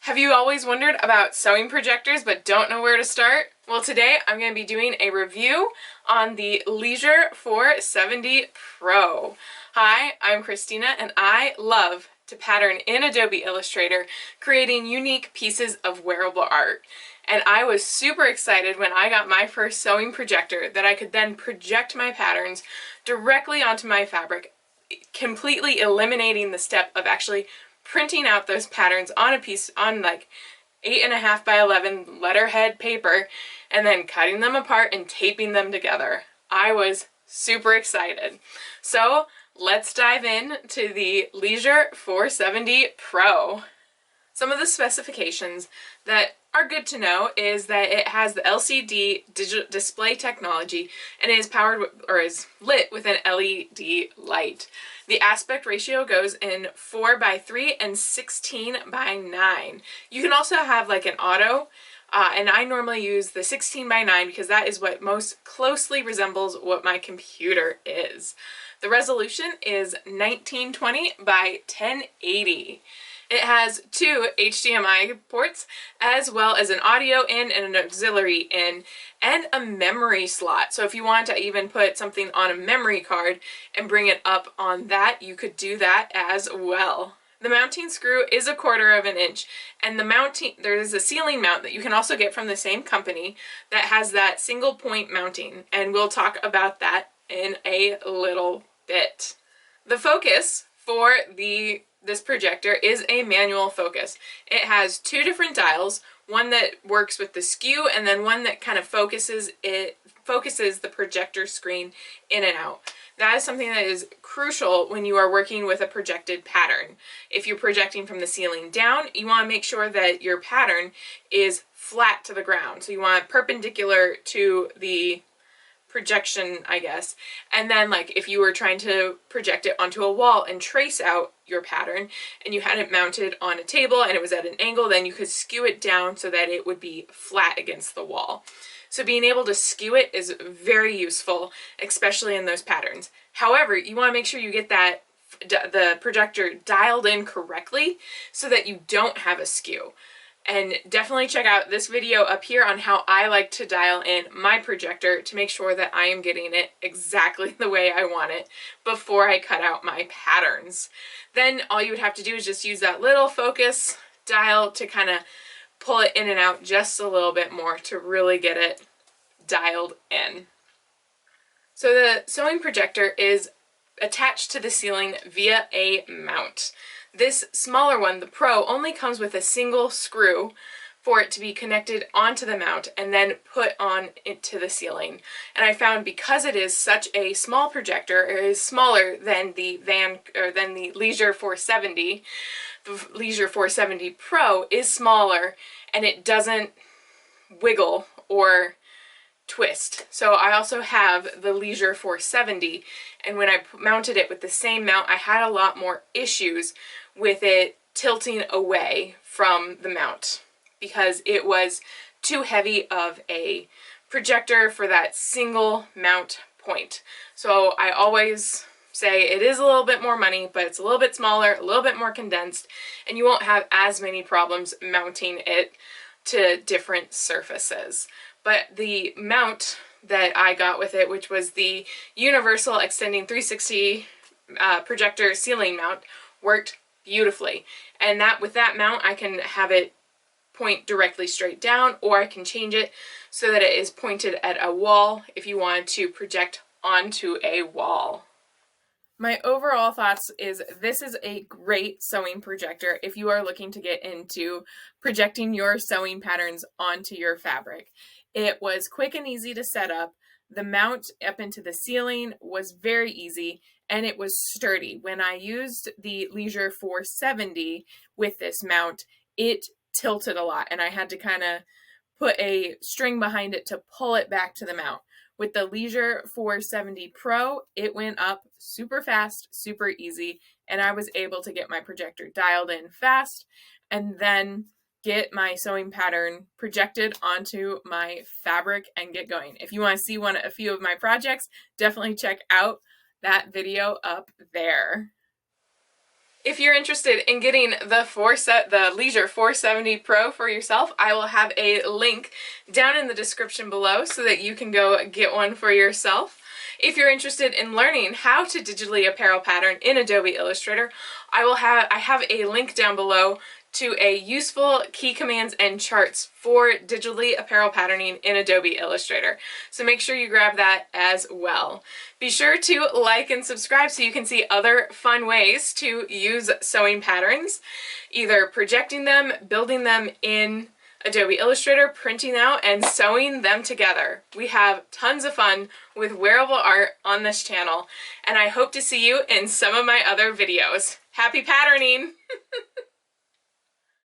Have you always wondered about sewing projectors but don't know where to start? Well, today I'm going to be doing a review on the Leisure 470 Pro. Hi, I'm Christina and I love to pattern in Adobe Illustrator, creating unique pieces of wearable art. And I was super excited when I got my first sewing projector that I could then project my patterns directly onto my fabric, completely eliminating the step of actually printing out those patterns on a piece, on like 8.5 by 11 letterhead paper, and then cutting them apart and taping them together. I was super excited. So let's dive in to the Leisure 470 Pro. Some of the specifications that are good to know is that it has the LCD digital display technology and it is powered or is lit with an LED light. The aspect ratio goes in 4:3 and 16:9. You can also have like an auto, and I normally use the 16:9 because that is what most closely resembles what my computer is. The resolution is 1920 by 1080. It has 2 HDMI ports, as well as an audio in and an auxiliary in, and a memory slot. So if you want to even put something on a memory card and bring it up on that, you could do that as well. The mounting screw is 1/4 inch, and there is a ceiling mount that you can also get from the same company that has that single point mounting, and we'll talk about that in a little bit. The focus for this projector is a manual focus. It has 2 different dials, one that works with the skew and then one that kind of focuses the projector screen in and out. That is something that is crucial when you are working with a projected pattern. If you're projecting from the ceiling down, you want to make sure that your pattern is flat to the ground. So you want it perpendicular to the projection, I guess. And then like if you were trying to project it onto a wall and trace out your pattern and you had it mounted on a table and it was at an angle, then you could skew it down so that it would be flat against the wall. So being able to skew it is very useful, especially in those patterns. However, you want to make sure you get the projector dialed in correctly so that you don't have a skew. And definitely check out this video up here on how I like to dial in my projector to make sure that I am getting it exactly the way I want it before I cut out my patterns. Then all you would have to do is just use that little focus dial to kind of pull it in and out just a little bit more to really get it dialed in. So the sewing projector is attached to the ceiling via a mount. This smaller one, the Pro, only comes with a single screw for it to be connected onto the mount and then put on into the ceiling. And I found because it is such a small projector, it is smaller than the Leisure 470. The Leisure 470 Pro is smaller and it doesn't wiggle or twist. So I also have the Leisure 470, and when I mounted it with the same mount, I had a lot more issues with it tilting away from the mount because it was too heavy of a projector for that single mount point. So I always say it is a little bit more money, but it's a little bit smaller, a little bit more condensed, and you won't have as many problems mounting it to different surfaces. But the mount that I got with it, which was the Universal Extending 360 projector ceiling mount, worked beautifully. And with that mount, I can have it point directly straight down, or I can change it so that it is pointed at a wall if you wanted to project onto a wall. My overall thoughts is this is a great sewing projector if you are looking to get into projecting your sewing patterns onto your fabric. It was quick and easy to set up. The mount up into the ceiling was very easy and it was sturdy. When I used the Leisure 470 with this mount, it tilted a lot and I had to kind of put a string behind it to pull it back to the mount. With the Leisure 470 Pro, it went up super fast, super easy, and I was able to get my projector dialed in fast and then get my sewing pattern projected onto my fabric and get going. If you want to see a few of my projects, definitely check out that video up there. If you're interested in getting the Leisure 470 Pro for yourself, I will have a link down in the description below so that you can go get one for yourself. If you're interested in learning how to digitally apparel pattern in Adobe Illustrator, I have a link down below to a useful key commands and charts for digitally apparel patterning in Adobe Illustrator. So make sure you grab that as well. Be sure to like and subscribe so you can see other fun ways to use sewing patterns, either projecting them, building them in Adobe Illustrator, printing out, and sewing them together. We have tons of fun with wearable art on this channel, and I hope to see you in some of my other videos. Happy patterning!